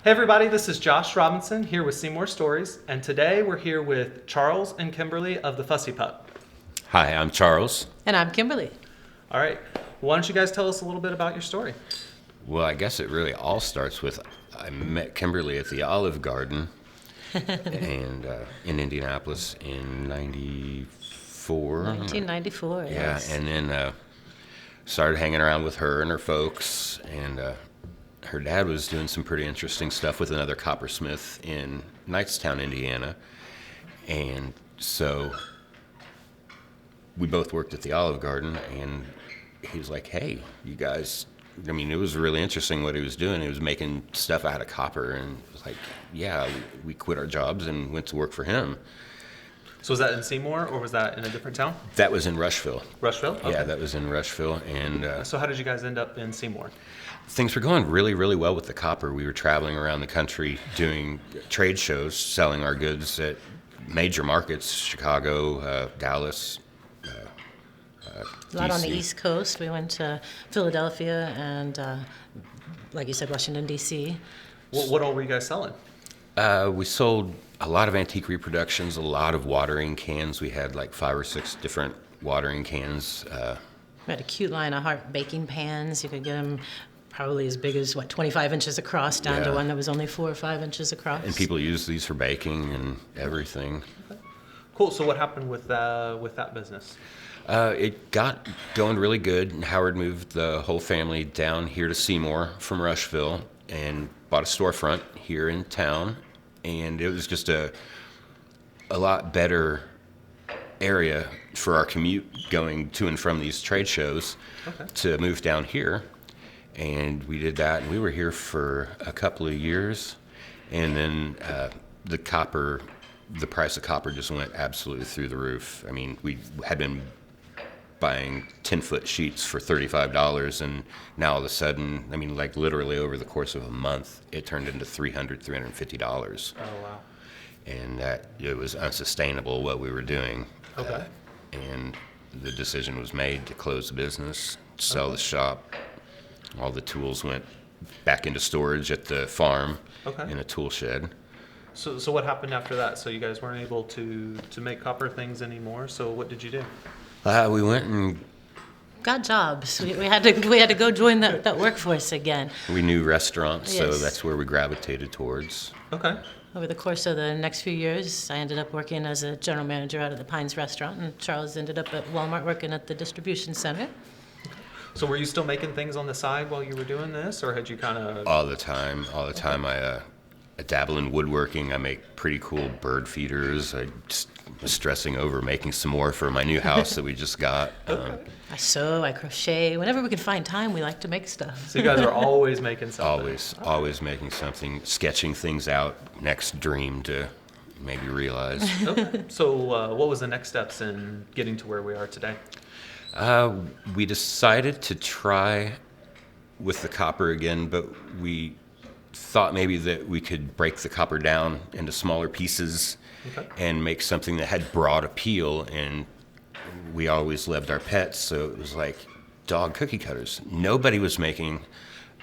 Hey everybody, this is Josh Robinson here with Seymour Stories, and today we're here with Charles and Kimberly of the Fussy Pup. Hi, I'm Charles. And I'm Kimberly. All right, why don't you guys tell us a little bit about your story? Well, I guess it really all starts with I met Kimberly at the Olive Garden and in Indianapolis in 94. 1994, yes. Yeah, and then started hanging around with her and her folks, and her dad was doing some pretty interesting stuff with another coppersmith in Knightstown, Indiana, and so we both worked at the Olive Garden, and he was like, hey, you guys, I mean, it was really interesting what he was doing. He was making stuff out of copper, and it was like, yeah, we quit our jobs and went to work for him. So was that in Seymour, or was that in a different town? That was in Rushville. Rushville? Okay. Yeah, that was in Rushville, and So how did you guys end up in Seymour? things were going really, really well with the copper. We were traveling around the country doing trade shows, selling our goods at major markets, Chicago, Dallas, A lot on the DC. East Coast. We went to Philadelphia and, like you said, Washington, D.C. What all were you guys selling? We sold a lot of antique reproductions, a lot of watering cans. We had like 5 or 6 different watering cans. We had a cute line of heart baking pans. You could get them probably as big as, 25 inches across, down to Yeah. one that was only 4 or 5 inches across. And people use these for baking and everything. Cool, so what happened with that business? It got going really good, and Howard moved the whole family down here to Seymour from Rushville and bought a storefront here in town. And it was just a lot better area for our commute going to and from these trade shows to move down here. And we did that, and we were here for a couple of years. And then the price of copper just went absolutely through the roof. I mean, we had been buying 10-foot sheets for $35, and now all of a sudden, I mean, like literally over the course of a month, it turned into $350. Oh, wow. And that it was unsustainable what we were doing. Okay. And the decision was made to close the business, sell the shop. All the tools went back into storage at the farm in a tool shed. So what happened after that? So you guys weren't able to make copper things anymore, so what did you do? We went and Got jobs. We had to go join that workforce again. we knew restaurants, so Yes. that's where we gravitated towards. Okay. Over the course of the next few years, I ended up working as a general manager out of the Pines restaurant, and Charles ended up at Walmart working at the distribution center. So were you still making things on the side while you were doing this, or had you kind of... All the time. I dabble in woodworking. I make pretty cool bird feeders. I just was stressing over making some more for my new house that we just got. I sew, I crochet. Whenever we can find time, we like to make stuff. So you guys are always making something? Always making something, sketching things out, next dream to maybe realize. Okay. So what was the next steps in getting to where we are today? We decided to try with the copper again, but we thought maybe that we could break the copper down into smaller pieces and make something that had broad appeal. And we always loved our pets, so it was like dog cookie cutters. Nobody was making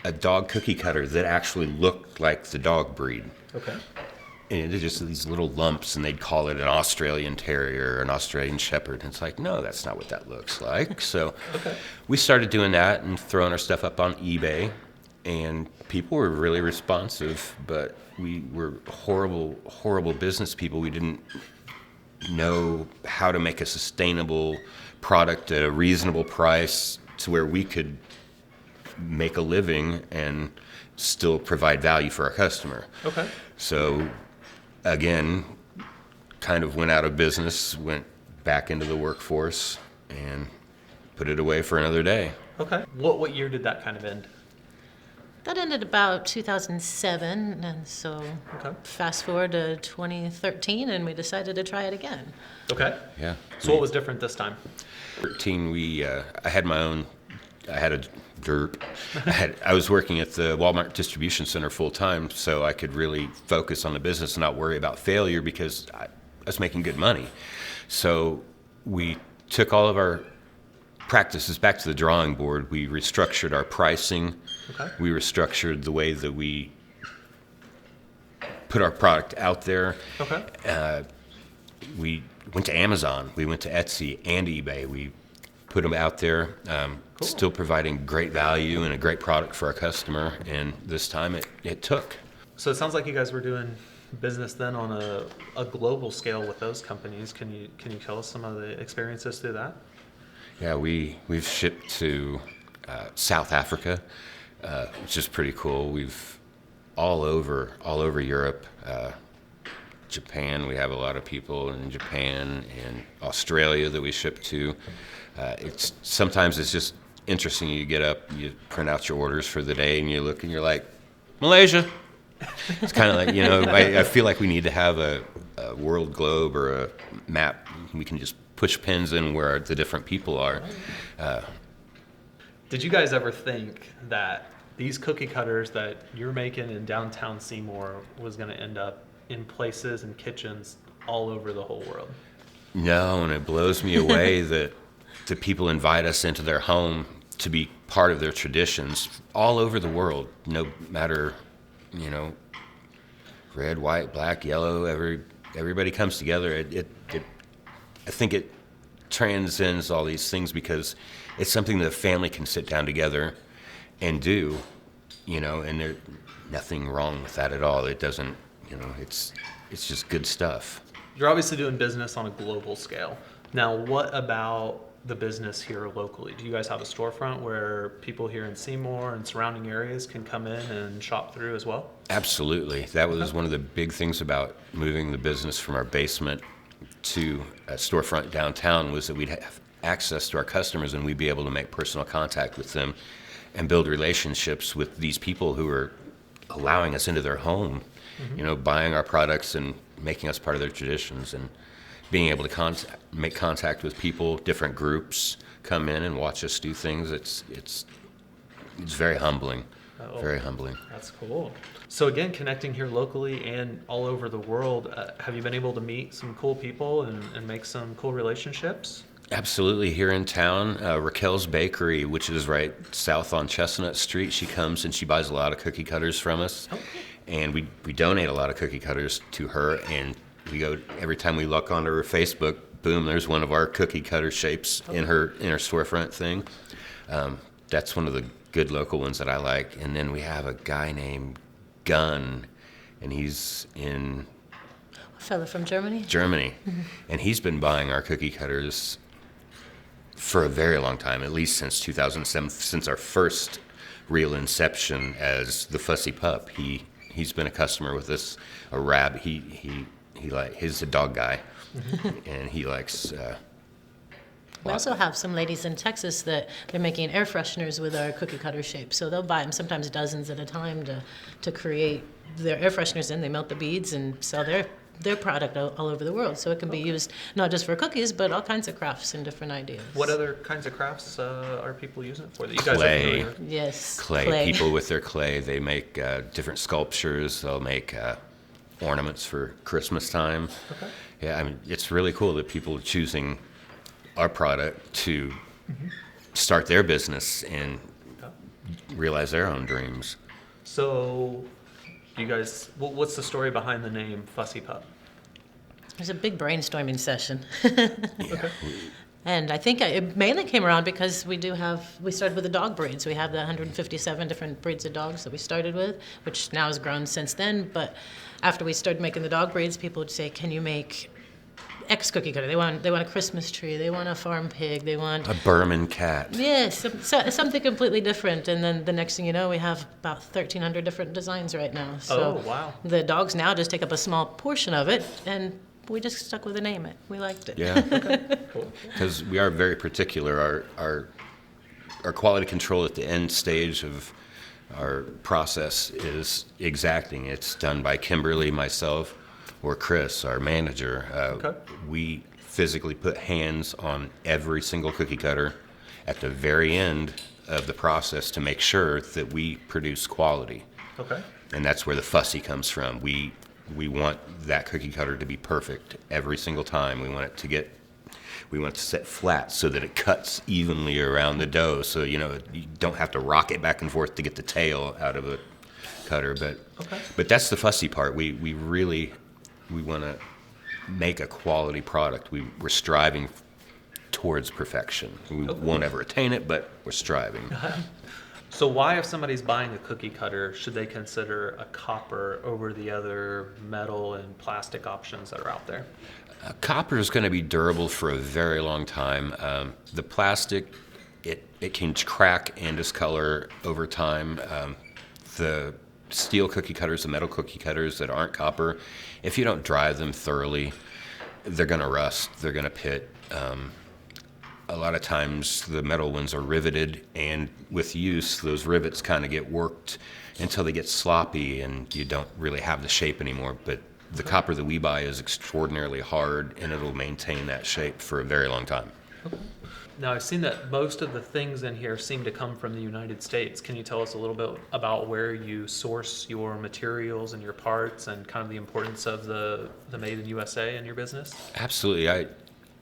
a dog cookie cutter that actually looked like the dog breed. Okay. And it's just these little lumps, and they'd call it an Australian Terrier or an Australian Shepherd. And it's like, no, that's not what that looks like. So we started doing that and throwing our stuff up on eBay, and people were really responsive, but we were horrible business people. We didn't know how to make a sustainable product at a reasonable price to where we could make a living and still provide value for our customer. Okay. So again, kind of went out of business, went back into the workforce, and put it away for another day. Okay. What year did that kind of end? That ended about 2007, and so fast forward to 2013, and we decided to try it again. Okay. Yeah. So what was different this time? 13, I had my own, I had a derp. I was working at the Walmart distribution center full time, so I could really focus on the business and not worry about failure because I was making good money. So we took all of our practices back to the drawing board. We restructured our pricing. Okay. We restructured the way that we put our product out there. Okay. We went to Amazon, we went to Etsy and eBay. We put them out there, Cool. still providing great value and a great product for our customer. And this time it took. So it sounds like you guys were doing business then on a global scale with those companies. Can you tell us some of the experiences through that? Yeah, we've shipped to South Africa, which is pretty cool. We've all over Europe, Japan. We have a lot of people in Japan and Australia that we ship to. Sometimes it's just interesting. You get up, you print out your orders for the day, and you look and you're like, Malaysia. It's kind of like, I feel like we need to have a world globe or a map. We can just push pins in where the different people are. Did you guys ever think that these cookie cutters that you're making in downtown Seymour was going to end up in places and kitchens all over the whole world? No, and it blows me away that the people invite us into their home to be part of their traditions all over the world, no matter, red, white, black, yellow, everybody comes together. I think it transcends all these things because it's something that a family can sit down together and do, and there's nothing wrong with that at all. It doesn't, it's just good stuff. You're obviously doing business on a global scale. Now, what about the business here locally? Do you guys have a storefront where people here in Seymour and surrounding areas can come in and shop through as well? Absolutely. That was one of the big things about moving the business from our basement to a storefront downtown was that we'd have access to our customers and we'd be able to make personal contact with them and build relationships with these people who are allowing us into their home, buying our products and making us part of their traditions and being able to make contact with people, different groups come in and watch us do things. It's very humbling, very humbling. That's cool. So again, connecting here locally and all over the world, have you been able to meet some cool people and make some cool relationships? Absolutely. Here in town, Raquel's Bakery, which is right south on Chestnut Street, she comes and she buys a lot of cookie cutters from us. Okay. And we donate a lot of cookie cutters to her, and we go every time we look onto her Facebook, boom, there's one of our cookie cutter shapes in her storefront thing. That's one of the good local ones that I like. And then we have a guy named Gunn, and he's in A fellow from Germany? Germany. Mm-hmm. And he's been buying our cookie cutters for a very long time, at least since 2007, since our first real inception as the Fussy Pup. He's been a customer with us, a rabbit. He's a dog guy, and he likes. We also have some ladies in Texas that they're making air fresheners with our cookie cutter shape. So they'll buy them sometimes dozens at a time to create their air fresheners, and they melt the beads and sell their product all over the world. So it can be used not just for cookies, but all kinds of crafts and different ideas. What other kinds of crafts are people using it for that you guys Clay. are familiar with? Yes, Clay. People with their clay, they make different sculptures. They'll make ornaments for Christmas time. Okay. Yeah, I mean, it's really cool that people are choosing our product to start their business and realize their own dreams. So, you guys, what's the story behind the name Fussy Pup? There's a big brainstorming session. Yeah. And I think it mainly came around because we started with the dog breeds. We have the 157 different breeds of dogs that we started with, which now has grown since then. But after we started making the dog breeds, people would say, can you make X cookie cutter? They want a Christmas tree. They want a farm pig. They want A Burman cat. yes, something completely different. And then the next thing you know, we have about 1,300 different designs right now. So Oh, wow. the dogs now just take up a small portion of it, and we just stuck with the name. We liked it. Yeah, Cool. because we are very particular. Our quality control at the end stage of our process is exacting. It's done by Kimberly, myself, or Chris, our manager. Okay. We physically put hands on every single cookie cutter at the very end of the process to make sure that we produce quality. Okay. And that's where the fussy comes from. We want that cookie cutter to be perfect every single time. We want it to set flat so that it cuts evenly around the dough. So, you don't have to rock it back and forth to get the tail out of it. cutter, but Okay. that's the fussy part. We really want to make a quality product. We're striving towards perfection. We won't ever attain it, but we're striving. So why, if somebody's buying a cookie cutter, should they consider a copper over the other metal and plastic options that are out there? Copper is going to be durable for a very long time. The plastic, it can crack and discolor over time. The steel cookie cutters, the metal cookie cutters that aren't copper, if you don't dry them thoroughly, they're going to rust, they're going to pit. A lot of times the metal ones are riveted, and with use, those rivets kind of get worked until they get sloppy and you don't really have the shape anymore. But the copper that we buy is extraordinarily hard, and it'll maintain that shape for a very long time. Now, I've seen that most of the things in here seem to come from the United States. Can you tell us a little bit about where you source your materials and your parts, and kind of the importance of the Made in USA in your business? Absolutely.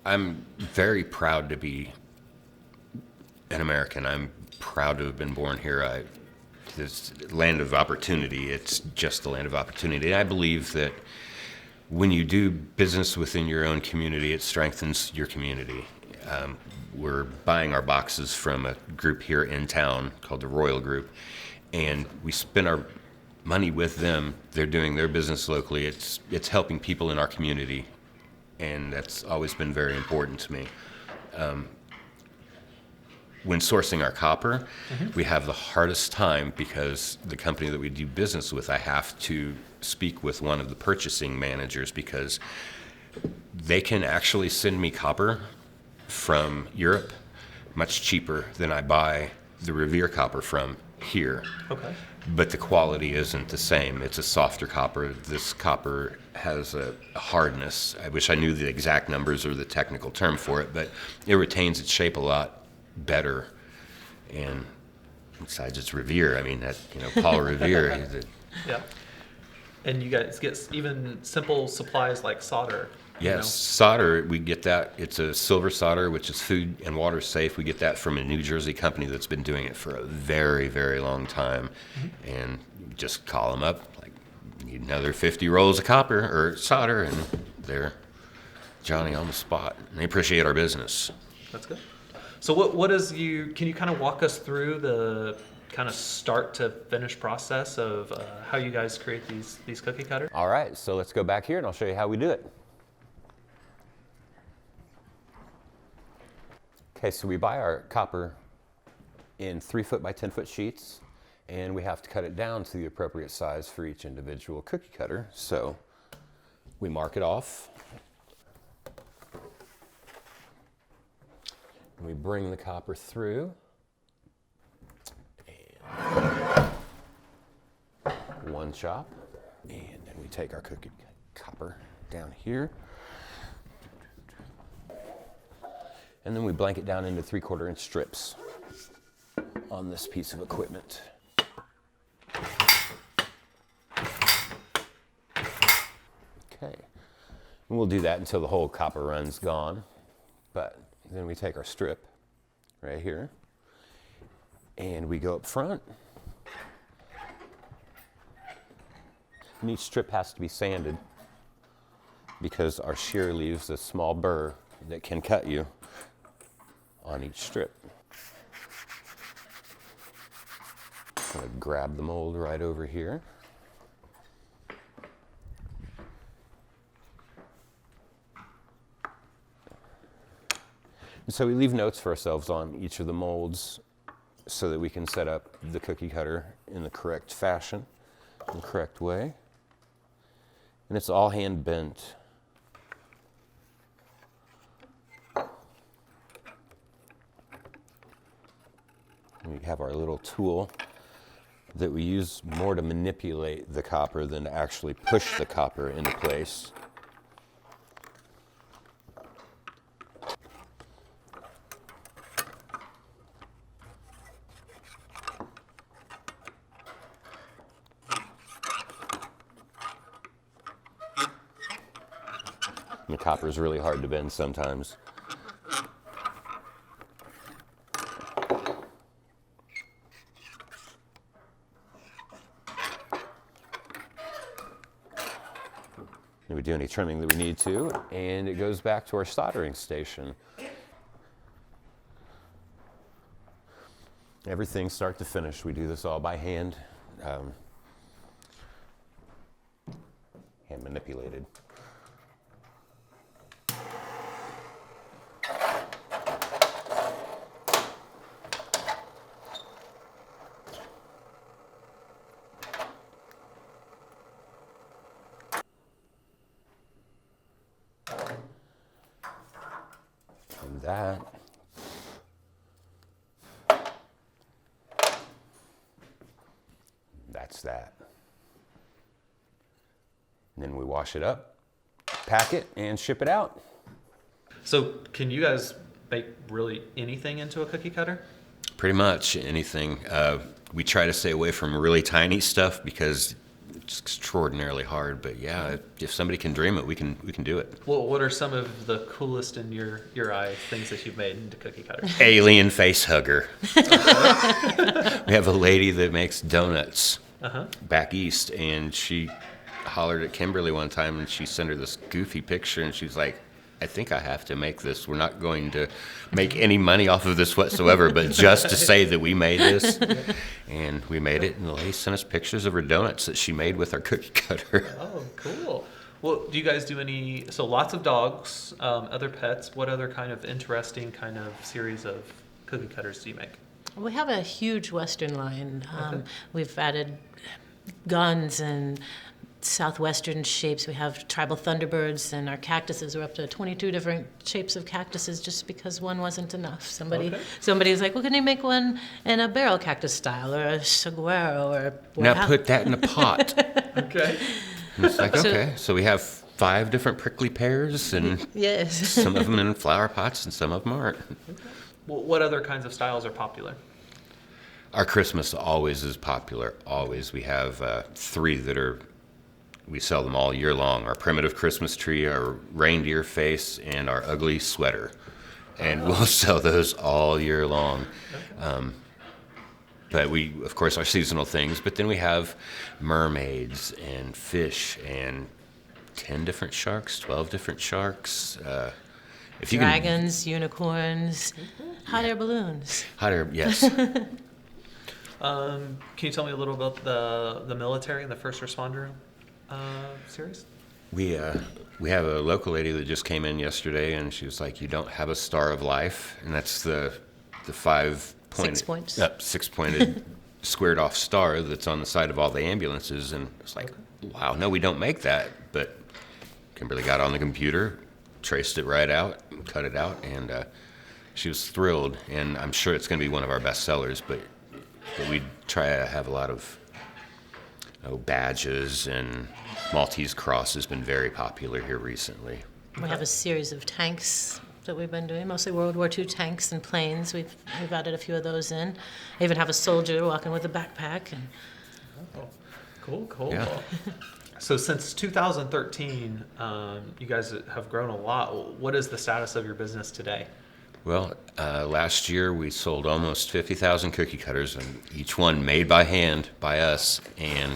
I'm very proud to be an American. I'm proud to have been born here. This land of opportunity, it's just the land of opportunity. I believe that when you do business within your own community, it strengthens your community. We're buying our boxes from a group here in town called the Royal Group, and we spend our money with them. They're doing their business locally. It's helping people in our community, and that's always been very important to me. When sourcing our copper, we have the hardest time because the company that we do business with, I have to speak with one of the purchasing managers because they can actually send me copper from Europe much cheaper than I buy the Revere copper from here. Okay. But the quality isn't the same. It's a softer copper. This copper has a hardness. I wish I knew the exact numbers or the technical term for it, but it retains its shape a lot better. And besides, it's Revere. I mean, Paul Revere. Yeah. And you guys get even simple supplies like solder. Yes, solder, we get that. It's a silver solder, which is food and water safe. We get that from a New Jersey company that's been doing it for a very, very long time. And you just call them up, like, need another 50 rolls of copper or solder, and they're Johnny on the spot. And they appreciate our business. That's good. So can you kind of walk us through the kind of start to finish process of how you guys create these cookie cutters? All right, so let's go back here and I'll show you how we do it. Okay, so we buy our copper in 3-foot by 10-foot sheets, and we have to cut it down to the appropriate size for each individual cookie cutter. So we mark it off. We bring the copper through. And one chop. And then we take our cookie copper down here. And then we blank it down into 3/4 inch strips on this piece of equipment. Okay, and we'll do that until the whole copper run's gone. But then we take our strip right here and we go up front. And each strip has to be sanded because our shear leaves a small burr that can cut you on each strip. I'm going to grab the mold right over here. And so we leave notes for ourselves on each of the molds so that we can set up the cookie cutter in the correct fashion, in the correct way. And it's all hand bent. We have our little tool that we use more to manipulate the copper than to actually push the copper into place. And the copper is really hard to bend sometimes. we do any trimming that we need to, and it goes back to our soldering station. Everything start to finish. We do this all by hand, hand manipulated. And that's that. And then we wash it up, pack it, and ship it out. So can you guys make really anything into a cookie cutter? Pretty much anything. We try to stay away from really tiny stuff because it's extraordinarily hard. But yeah, if somebody can dream it, we can do it. Well, what are some of the coolest in your eye things that you've made into cookie cutters? Alien face hugger. We have a lady that makes donuts back east, and she hollered at Kimberly one time, and she sent her this goofy picture, and she's like, I think I have to make this. We're not going to make any money off of this whatsoever, but just to say that we made this. And we made it, and the lady sent us pictures of her donuts that she made with our cookie cutter. Oh, cool. Well, do you guys do so lots of dogs, other pets, what other kind of interesting kind of series of cookie cutters do you make? We have a huge Western line. Okay. We've added guns and Southwestern shapes. We have tribal thunderbirds, and our cactuses are up to 22 different shapes of cactuses just because one wasn't enough. Somebody was like, well, can you make one in a barrel cactus style or a saguaro or Now put that in a pot. Okay. And it's like, okay, so we have 5 different prickly pears, and Yes. some of them in flower pots and some of them aren't. Well, what other kinds of styles are popular? Our Christmas always is popular, always. We have 3 that we sell them all year long. Our primitive Christmas tree, our reindeer face, and our ugly sweater. And we'll sell those all year long. But we, of course, our seasonal things, but then we have mermaids and fish and 10 different sharks, 12 different sharks. If you Dragons, unicorns, hot air balloons. Hot air, yes. Can you tell me a little about the military and the first responder series? We have a local lady that just came in yesterday, and she was like, "You don't have a Star of Life," and that's the 5-pointed, 6 points. 6-pointed squared off star that's on the side of all the ambulances, and it's like, wow, no, we don't make that. But Kimberly got on the computer, traced it right out, cut it out, and she was thrilled. And I'm sure it's going to be one of our best sellers. But we try to have a lot of badges, and Maltese Cross has been very popular here recently. We have a series of tanks that we've been doing, mostly World War II tanks and planes. We've added a few of those in. I even have a soldier walking with a backpack. And Cool. Yeah. So since 2013, you guys have grown a lot. What is the status of your business today? Well, last year we sold almost 50,000 cookie cutters, and each one made by hand by us. And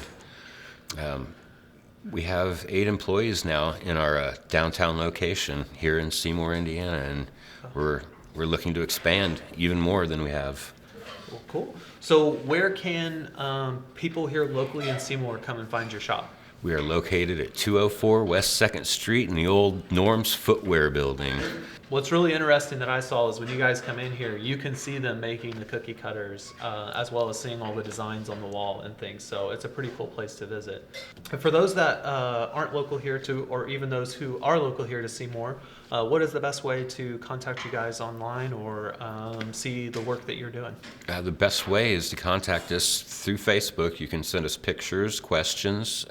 we have 8 employees now in our downtown location here in Seymour, Indiana, and we're looking to expand even more than we have. Well, cool. So where can people here locally in Seymour come and find your shop? We are located at 204 West 2nd Street in the old Norm's Footwear Building. What's really interesting that I saw is when you guys come in here, you can see them making the cookie cutters, as well as seeing all the designs on the wall and things. So it's a pretty cool place to visit. And for those that aren't local here to, or even those who are local here to Seymour, what is the best way to contact you guys online or see the work that you're doing? The best way is to contact us through Facebook. You can send us pictures, questions,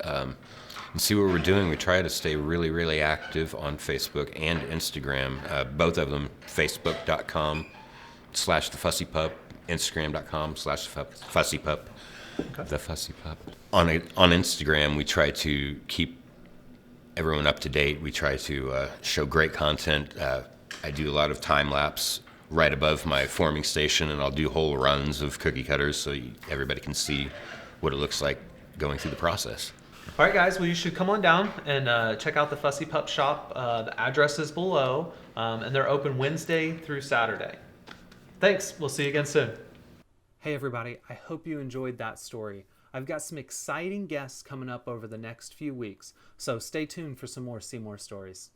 and see what we're doing. We try to stay really, really active on Facebook and Instagram. Both of them, facebook.com/thefussypup, Instagram.com/thefussypup. Okay. The Fussy Pup. On Instagram, we try to keep everyone up to date. We try to show great content. I do a lot of time lapse right above my forming station, and I'll do whole runs of cookie cutters so everybody can see what it looks like going through the process. All right, guys. Well, you should come on down and check out the Fussy Pup shop. The address is below, and they're open Wednesday through Saturday. Thanks. We'll see you again soon. Hey, everybody. I hope you enjoyed that story. I've got some exciting guests coming up over the next few weeks, so stay tuned for some more Seymour stories.